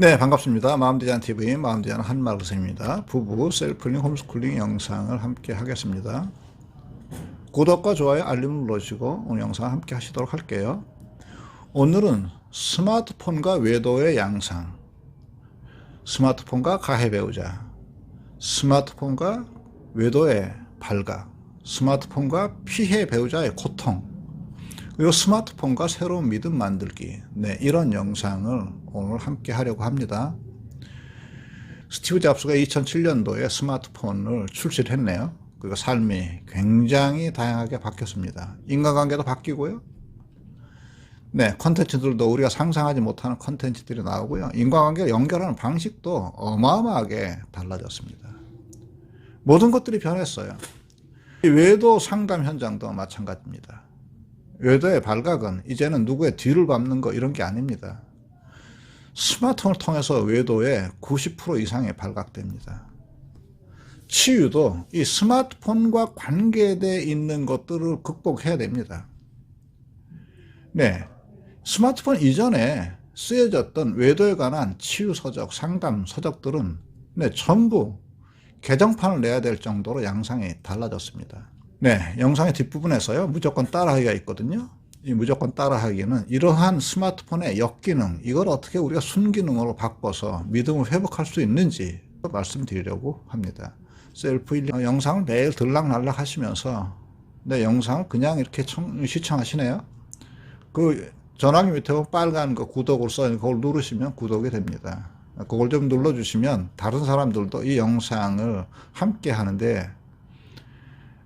네, 반갑습니다. 마음대잔TV 마음대잔 한마을 선생입니다. 부부 셀프링 홈스쿨링 영상을 함께 하겠습니다. 구독과 좋아요, 알림을 눌러주시고 오늘 영상 함께 하시도록 할게요. 오늘은 스마트폰과 외도의 양상, 스마트폰과 가해 배우자, 스마트폰과 외도의 발각, 스마트폰과 피해 배우자의 고통, 그리고 스마트폰과 새로운 믿음 만들기, 이런 영상을 오늘 함께 하려고 합니다. 스티브 잡스가 2007년도에 스마트폰을 출시를 했네요. 그리고 삶이 굉장히 다양하게 바뀌었습니다. 인간관계도 바뀌고요. 컨텐츠들도 우리가 상상하지 못하는 컨텐츠들이 나오고요. 인간관계를 연결하는 방식도 어마어마하게 달라졌습니다. 모든 것들이 변했어요. 외도 상담 현장도 마찬가지입니다. 외도의 발각은 이제는 누구의 뒤를 밟는 거 이런 게 아닙니다. 스마트폰을 통해서 외도의 90% 이상이 발각됩니다. 치유도 이 스마트폰과 관계되어 있는 것들을 극복해야 됩니다. 스마트폰 이전에 쓰여졌던 외도에 관한 치유 서적, 상담 서적들은 전부 개정판을 내야 될 정도로 양상이 달라졌습니다. 영상의 뒷부분에서요, 무조건 따라하기가 있거든요. 이 무조건 따라하기는 이러한 스마트폰의 역기능, 이걸 어떻게 우리가 순기능으로 바꿔서 믿음을 회복할 수 있는지 말씀드리려고 합니다. 셀프 힐링 영상을 매일 들락날락 하시면서 영상을 그냥 이렇게 시청하시네요. 그 전화기 밑에 빨간 거 구독을 써있는 그걸 누르시면 구독이 됩니다. 그걸 좀 눌러주시면 다른 사람들도 이 영상을 함께 하는데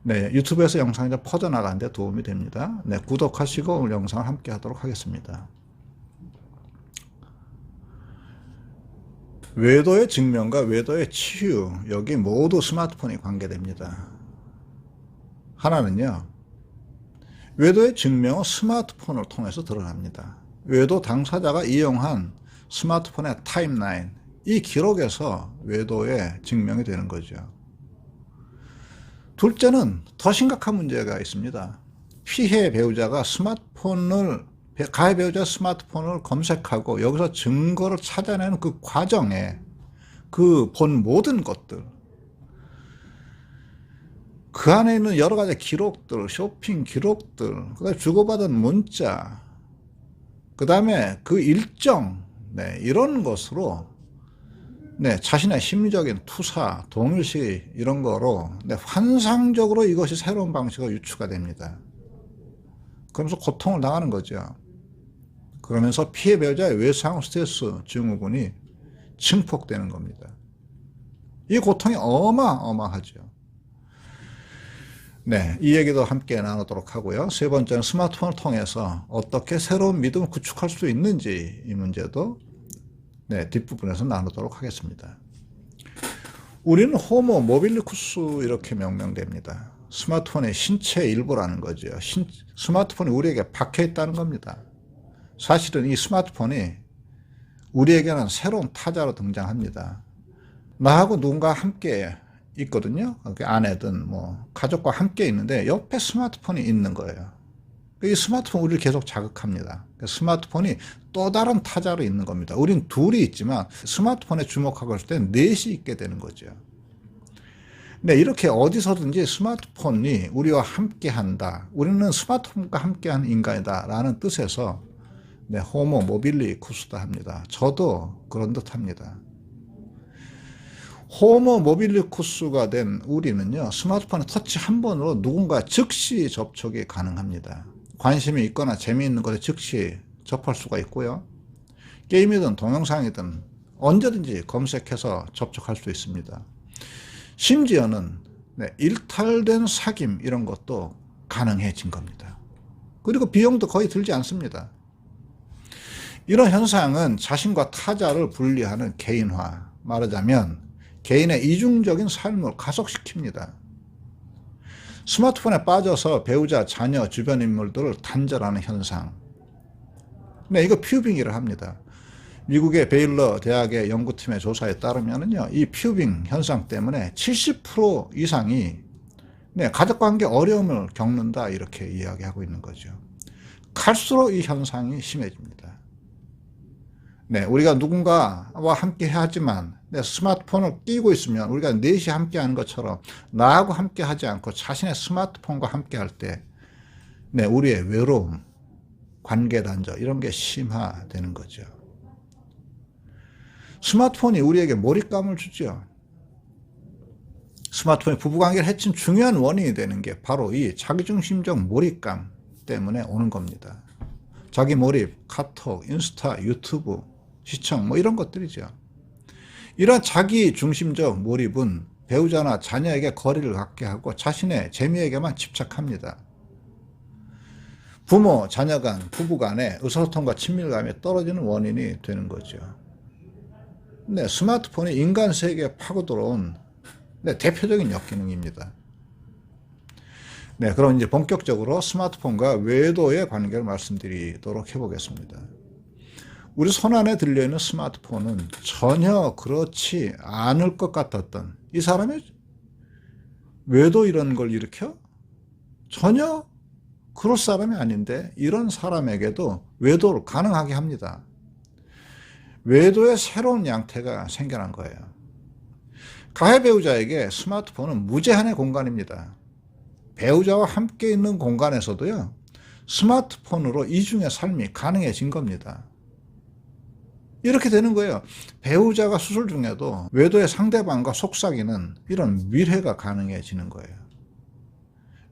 유튜브에서 영상이 퍼져나가는 데 도움이 됩니다. 구독하시고 오늘 영상을 함께 하도록 하겠습니다. 외도의 증명과 외도의 치유, 여기 모두 스마트폰이 관계됩니다. 하나는요, 외도의 증명은 스마트폰을 통해서 드러납니다. 외도 당사자가 이용한 스마트폰의 타임라인, 이 기록에서 외도의 증명이 되는 거죠. 둘째는 더 심각한 문제가 있습니다. 피해 배우자가 가해 배우자 스마트폰을 검색하고 여기서 증거를 찾아내는 그 과정에 그 본 모든 것들, 그 안에 있는 여러 가지 기록들, 쇼핑 기록들, 그다음에 주고받은 문자, 그 다음에 그 일정, 이런 것으로 자신의 심리적인 투사, 동일시 이런 거로 환상적으로 이것이 새로운 방식으로 유추가 됩니다. 그러면서 고통을 당하는 거죠. 그러면서 피해 배우자의 외상 스트레스 증후군이 증폭되는 겁니다. 이 고통이 어마어마하죠. 이 얘기도 함께 나누도록 하고요. 세 번째는 스마트폰을 통해서 어떻게 새로운 믿음을 구축할 수 있는지, 이 문제도 뒷부분에서 나누도록 하겠습니다. 우리는 호모 모빌리쿠스 이렇게 명명됩니다. 스마트폰의 신체 일부라는 거죠. 스마트폰이 우리에게 박혀 있다는 겁니다. 사실은 이 스마트폰이 우리에게는 새로운 타자로 등장합니다. 나하고 누군가 함께 있거든요. 아내든 가족과 함께 있는데 옆에 스마트폰이 있는 거예요. 이 스마트폰 우리를 계속 자극합니다. 스마트폰이 또 다른 타자로 있는 겁니다. 우린 둘이 있지만 스마트폰에 주목하고 있을 때는 넷이 있게 되는 거죠. 이렇게 어디서든지 스마트폰이 우리와 함께 한다. 우리는 스마트폰과 함께하는 인간이다. 라는 뜻에서 호모 모빌리쿠스다 합니다. 저도 그런 듯 합니다. 호모 모빌리쿠스가 된 우리는요, 스마트폰의 터치 한 번으로 누군가 즉시 접촉이 가능합니다. 관심이 있거나 재미있는 것에 즉시 접할 수가 있고요. 게임이든 동영상이든 언제든지 검색해서 접촉할 수 있습니다. 심지어는 일탈된 사귐 이런 것도 가능해진 겁니다. 그리고 비용도 거의 들지 않습니다. 이런 현상은 자신과 타자를 분리하는 개인화, 말하자면 개인의 이중적인 삶을 가속시킵니다. 스마트폰에 빠져서 배우자, 자녀, 주변 인물들을 단절하는 현상. 이거 퓨빙이라 합니다. 미국의 베일러 대학의 연구팀의 조사에 따르면요, 이 퓨빙 현상 때문에 70% 이상이 가족관계 어려움을 겪는다 이렇게 이야기하고 있는 거죠. 갈수록 이 현상이 심해집니다. 네, 우리가 누군가와 함께 하지만 스마트폰을 끼고 있으면 우리가 넷이 함께 하는 것처럼 나하고 함께 하지 않고 자신의 스마트폰과 함께 할 때 네, 우리의 외로움, 관계 단절 이런 게 심화되는 거죠. 스마트폰이 우리에게 몰입감을 주죠. 스마트폰이 부부관계를 해친 중요한 원인이 되는 게 바로 이 자기중심적 몰입감 때문에 오는 겁니다. 자기 몰입, 카톡, 인스타, 유튜브, 시청 뭐 이런 것들이죠. 이런 자기중심적 몰입은 배우자나 자녀에게 거리를 갖게 하고 자신의 재미에게만 집착합니다. 부모, 자녀 간, 부부 간의 의사소통과 친밀감이 떨어지는 원인이 되는 거죠. 네, 스마트폰이 인간 세계에 파고 들어온 대표적인 역기능입니다. 네, 그럼 이제 본격적으로 스마트폰과 외도의 관계를 말씀드리도록 해보겠습니다. 우리 손안에 들려있는 스마트폰은 전혀 그렇지 않을 것 같았던 이 사람이 외도 이런 걸 일으켜? 전혀 그럴 사람이 아닌데 이런 사람에게도 외도를 가능하게 합니다. 외도의 새로운 양태가 생겨난 거예요. 가해 배우자에게 스마트폰은 무제한의 공간입니다. 배우자와 함께 있는 공간에서도요, 스마트폰으로 이중의 삶이 가능해진 겁니다. 이렇게 되는 거예요. 배우자가 수술 중에도 외도의 상대방과 속삭이는 이런 밀회가 가능해지는 거예요.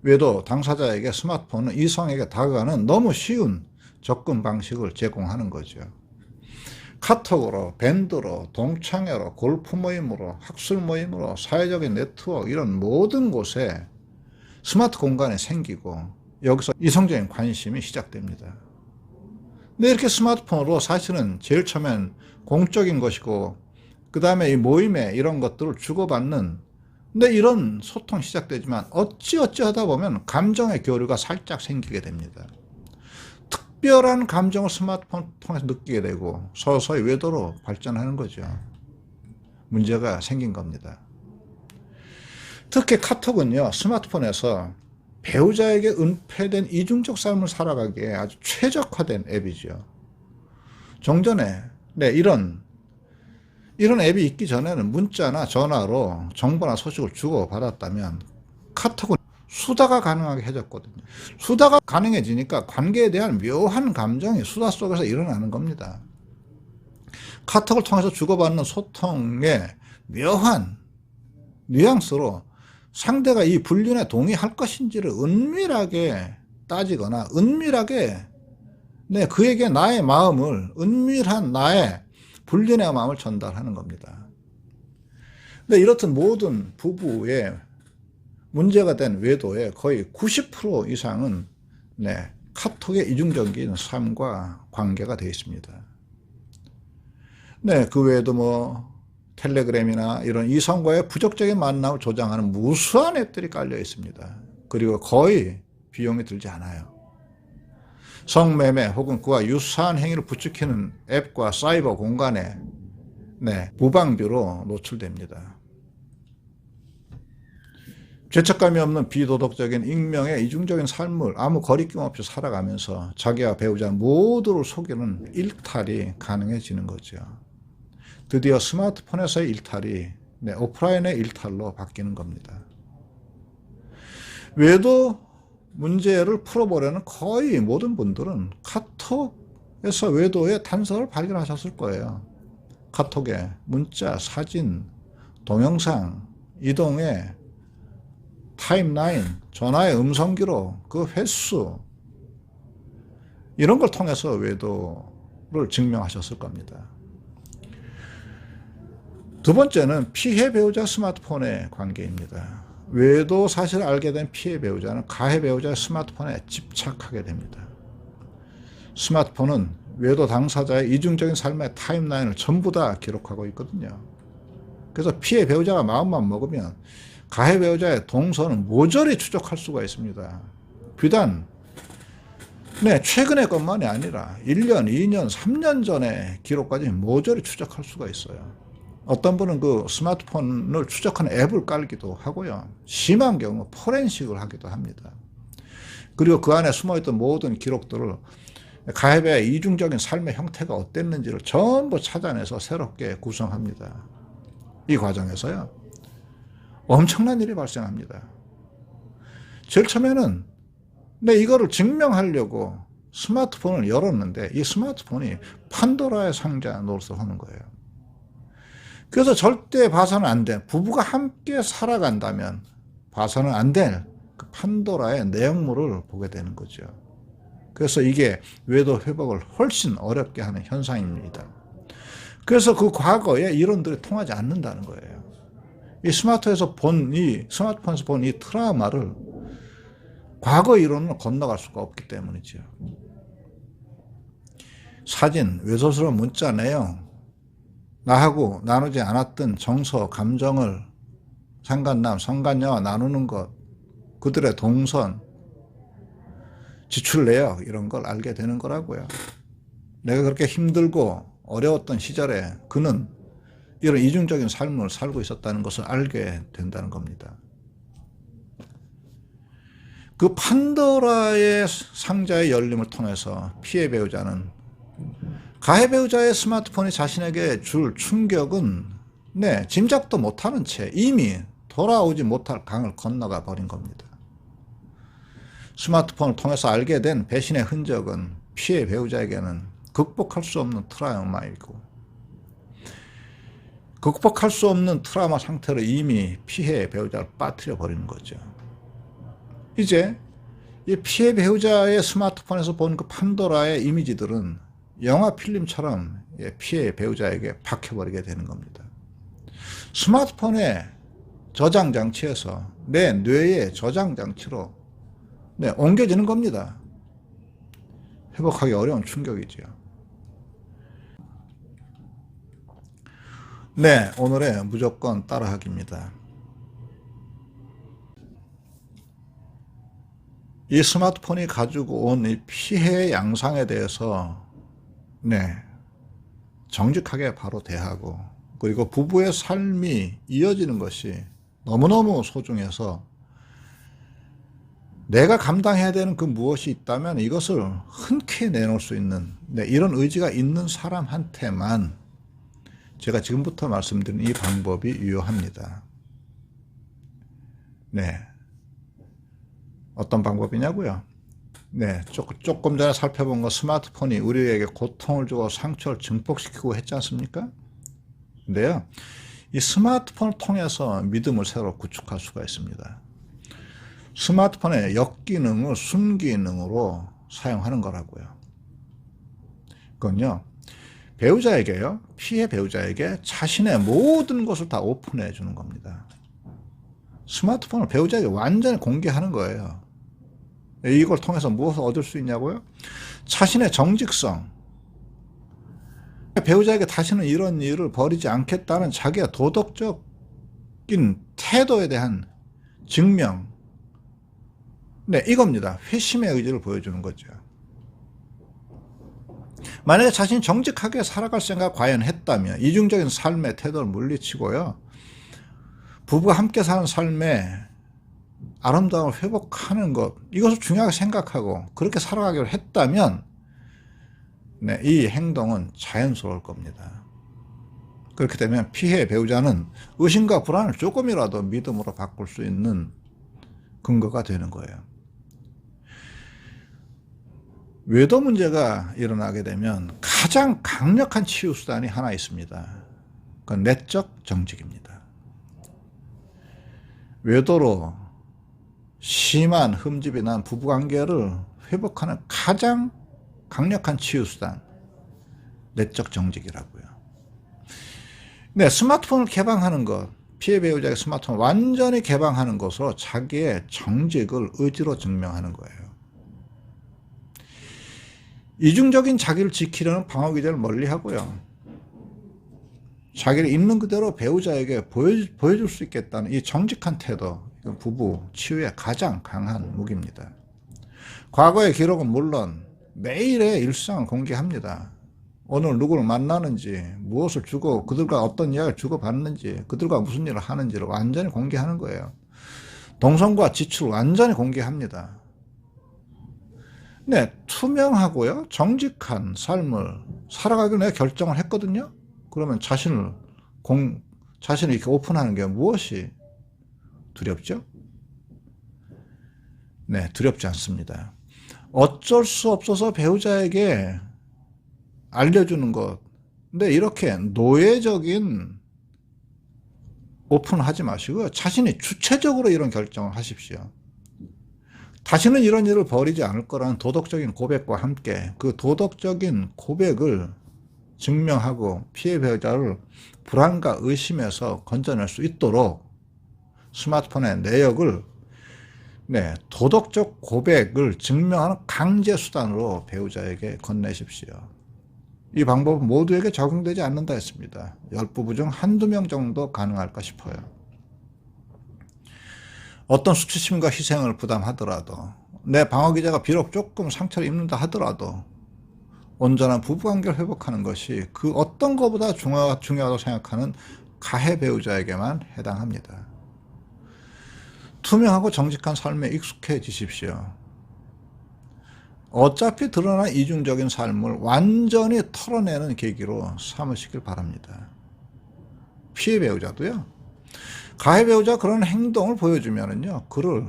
외도 당사자에게 스마트폰은 이성에게 다가가는 너무 쉬운 접근 방식을 제공하는 거죠. 카톡으로, 밴드로, 동창회로, 골프 모임으로, 학술 모임으로, 사회적인 네트워크 이런 모든 곳에 스마트 공간이 생기고 여기서 이성적인 관심이 시작됩니다. 근데 이렇게 스마트폰으로 사실은 제일 처음엔 공적인 것이고 그 다음에 이 모임에 이런 것들을 주고받는 근데 이런 소통이 시작되지만 어찌어찌 하다 보면 감정의 교류가 살짝 생기게 됩니다. 특별한 감정을 스마트폰 통해서 느끼게 되고 서서히 외도로 발전하는 거죠. 문제가 생긴 겁니다. 특히 카톡은요, 스마트폰에서 배우자에게 은폐된 이중적 삶을 살아가기에 아주 최적화된 앱이죠. 종전에 이런 앱이 있기 전에는 문자나 전화로 정보나 소식을 주고받았다면 카톡은 수다가 가능하게 해줬거든요. 수다가 가능해지니까 관계에 대한 묘한 감정이 수다 속에서 일어나는 겁니다. 카톡을 통해서 주고받는 소통의 묘한 뉘앙스로 상대가 이 불륜에 동의할 것인지를 은밀하게 따지거나 은밀하게 그에게 나의 마음을 은밀한 나의 불륜의 마음을 전달하는 겁니다. 근데 이렇듯 모든 부부의 문제가 된 외도의 거의 90% 이상은 카톡의 이중적인 삶과 관계가 되어 있습니다. 그 외에도 텔레그램이나 이런 이성과의 부적절한 만남을 조장하는 무수한 앱들이 깔려 있습니다. 그리고 거의 비용이 들지 않아요. 성매매 혹은 그와 유사한 행위를 부추기는 앱과 사이버 공간에 무방비로 노출됩니다. 죄책감이 없는 비도덕적인 익명의 이중적인 삶을 아무 거리낌 없이 살아가면서 자기와 배우자 모두를 속이는 일탈이 가능해지는 거죠. 드디어 스마트폰에서의 일탈이 오프라인의 일탈로 바뀌는 겁니다. 외도 문제를 풀어보려는 거의 모든 분들은 카톡에서 외도의 단서를 발견하셨을 거예요. 카톡에 문자, 사진, 동영상, 이동의 타임라인, 전화의 음성기록, 그 횟수 이런 걸 통해서 외도를 증명하셨을 겁니다. 두 번째는 피해 배우자 스마트폰의 관계입니다. 외도 사실을 알게 된 피해 배우자는 가해 배우자의 스마트폰에 집착하게 됩니다. 스마트폰은 외도 당사자의 이중적인 삶의 타임라인을 전부 다 기록하고 있거든요. 그래서 피해 배우자가 마음만 먹으면 가해 배우자의 동선을 모조리 추적할 수가 있습니다. 비단 최근의 것만이 아니라 1년, 2년, 3년 전의 기록까지 모조리 추적할 수가 있어요. 어떤 분은 그 스마트폰을 추적하는 앱을 깔기도 하고요. 심한 경우 포렌식을 하기도 합니다. 그리고 그 안에 숨어있던 모든 기록들을 가해자의 이중적인 삶의 형태가 어땠는지를 전부 찾아내서 새롭게 구성합니다. 이 과정에서요, 엄청난 일이 발생합니다. 제일 처음에는 이거를 증명하려고 스마트폰을 열었는데 이 스마트폰이 판도라의 상자 노릇을 하는 거예요. 그래서 절대 봐서는 안 돼. 부부가 함께 살아간다면 봐서는 안 될 그 판도라의 내용물을 보게 되는 거죠. 그래서 이게 외도 회복을 훨씬 어렵게 하는 현상입니다. 그래서 그 과거의 이론들이 통하지 않는다는 거예요. 이 스마트폰에서 본 이 트라우마를 과거 이론으로 건너갈 수가 없기 때문이죠. 사진, 외도스러운 문자 내용, 나하고 나누지 않았던 정서, 감정을 상간남, 성간녀와 나누는 것, 그들의 동선, 지출 내역 이런 걸 알게 되는 거라고요. 내가 그렇게 힘들고 어려웠던 시절에 그는 이런 이중적인 삶을 살고 있었다는 것을 알게 된다는 겁니다. 그 판도라의 상자의 열림을 통해서 피해 배우자는 가해 배우자의 스마트폰이 자신에게 줄 충격은 짐작도 못하는 채 이미 돌아오지 못할 강을 건너가 버린 겁니다. 스마트폰을 통해서 알게 된 배신의 흔적은 피해 배우자에게는 극복할 수 없는 트라우마이고, 극복할 수 없는 트라우마 상태로 이미 피해 배우자를 빠뜨려 버리는 거죠. 이제 이 피해 배우자의 스마트폰에서 본 그 판도라의 이미지들은 영화 필름처럼 피해 배우자에게 박혀버리게 되는 겁니다. 스마트폰의 저장 장치에서 내 뇌의 저장 장치로 옮겨지는 겁니다. 회복하기 어려운 충격이죠. 오늘의 무조건 따라하기입니다. 이 스마트폰이 가지고 온 이 피해 양상에 대해서 정직하게 바로 대하고, 그리고 부부의 삶이 이어지는 것이 너무너무 소중해서 내가 감당해야 되는 그 무엇이 있다면 이것을 흔쾌히 내놓을 수 있는 이런 의지가 있는 사람한테만 제가 지금부터 말씀드린 이 방법이 유효합니다. 어떤 방법이냐고요? 조금 전에 살펴본 거 스마트폰이 우리에게 고통을 주고 상처를 증폭시키고 했지 않습니까? 근데요, 이 스마트폰을 통해서 믿음을 새로 구축할 수가 있습니다. 스마트폰의 역기능을 순기능으로 사용하는 거라고요. 그건요, 배우자에게요, 피해 배우자에게 자신의 모든 것을 다 오픈해 주는 겁니다. 스마트폰을 배우자에게 완전히 공개하는 거예요. 이걸 통해서 무엇을 얻을 수 있냐고요? 자신의 정직성, 배우자에게 다시는 이런 일을 벌이지 않겠다는 자기의 도덕적인 태도에 대한 증명, 이겁니다. 회심의 의지를 보여주는 거죠. 만약에 자신이 정직하게 살아갈 생각 과연 했다면 이중적인 삶의 태도를 물리치고요, 부부가 함께 사는 삶의 아름다움을 회복하는 것, 이것을 중요하게 생각하고 그렇게 살아가기로 했다면 이 행동은 자연스러울 겁니다. 그렇게 되면 피해 배우자는 의심과 불안을 조금이라도 믿음으로 바꿀 수 있는 근거가 되는 거예요. 외도 문제가 일어나게 되면 가장 강력한 치유 수단이 하나 있습니다. 그건 내적 정직입니다. 외도로 심한 흠집이 난 부부관계를 회복하는 가장 강력한 치유 수단, 내적 정직이라고요. 스마트폰을 개방하는 것, 피해 배우자의 스마트폰을 완전히 개방하는 것으로 자기의 정직을 의지로 증명하는 거예요. 이중적인 자기를 지키려는 방어 기제를 멀리하고요, 자기를 있는 그대로 배우자에게 보여줄 수 있겠다는 이 정직한 태도, 이건 부부 치유의 가장 강한 무기입니다. 과거의 기록은 물론 매일의 일상을 공개합니다. 오늘 누구를 만나는지, 무엇을 주고, 그들과 어떤 이야기를 주고받는지, 그들과 무슨 일을 하는지를 완전히 공개하는 거예요. 동선과 지출을 완전히 공개합니다. 네, 투명하고요, 정직한 삶을 살아가기로 내가 결정을 했거든요. 그러면 자신을 이렇게 오픈하는 게 무엇이 두렵죠? 네, 두렵지 않습니다. 어쩔 수 없어서 배우자에게 알려주는 것. 근데 이렇게 노예적인 오픈을 하지 마시고 자신이 주체적으로 이런 결정을 하십시오. 다시는 이런 일을 벌이지 않을 거라는 도덕적인 고백과 함께 그 도덕적인 고백을 증명하고 피해 배우자를 불안과 의심에서 건져낼 수 있도록 스마트폰의 내역을 도덕적 고백을 증명하는 강제 수단으로 배우자에게 건네십시오. 이 방법은 모두에게 적용되지 않는다 했습니다. 10부부 중 한두 명 정도 가능할까 싶어요. 어떤 수치심과 희생을 부담하더라도, 내 방어기제가 비록 조금 상처를 입는다 하더라도 온전한 부부관계를 회복하는 것이 그 어떤 것보다 중요하다고 생각하는 가해 배우자에게만 해당합니다. 투명하고 정직한 삶에 익숙해지십시오. 어차피 드러난 이중적인 삶을 완전히 털어내는 계기로 삼으시길 바랍니다. 피해 배우자도요, 가해 배우자 그런 행동을 보여주면은요, 그를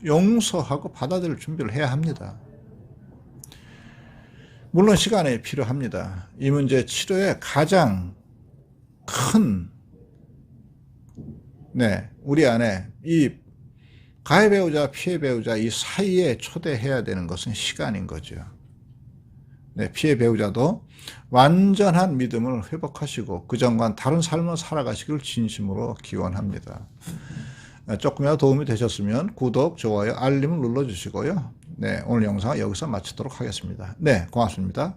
용서하고 받아들일 준비를 해야 합니다. 물론 시간이 필요합니다. 이 문제 치료에 가장 큰, 우리 안에 이 가해 배우자, 피해 배우자 이 사이에 초대해야 되는 것은 시간인 거죠. 피해 배우자도 완전한 믿음을 회복하시고 그전과는 다른 삶을 살아가시길 진심으로 기원합니다. 조금이라도 도움이 되셨으면 구독, 좋아요, 알림을 눌러주시고요. 오늘 영상은 여기서 마치도록 하겠습니다. 고맙습니다.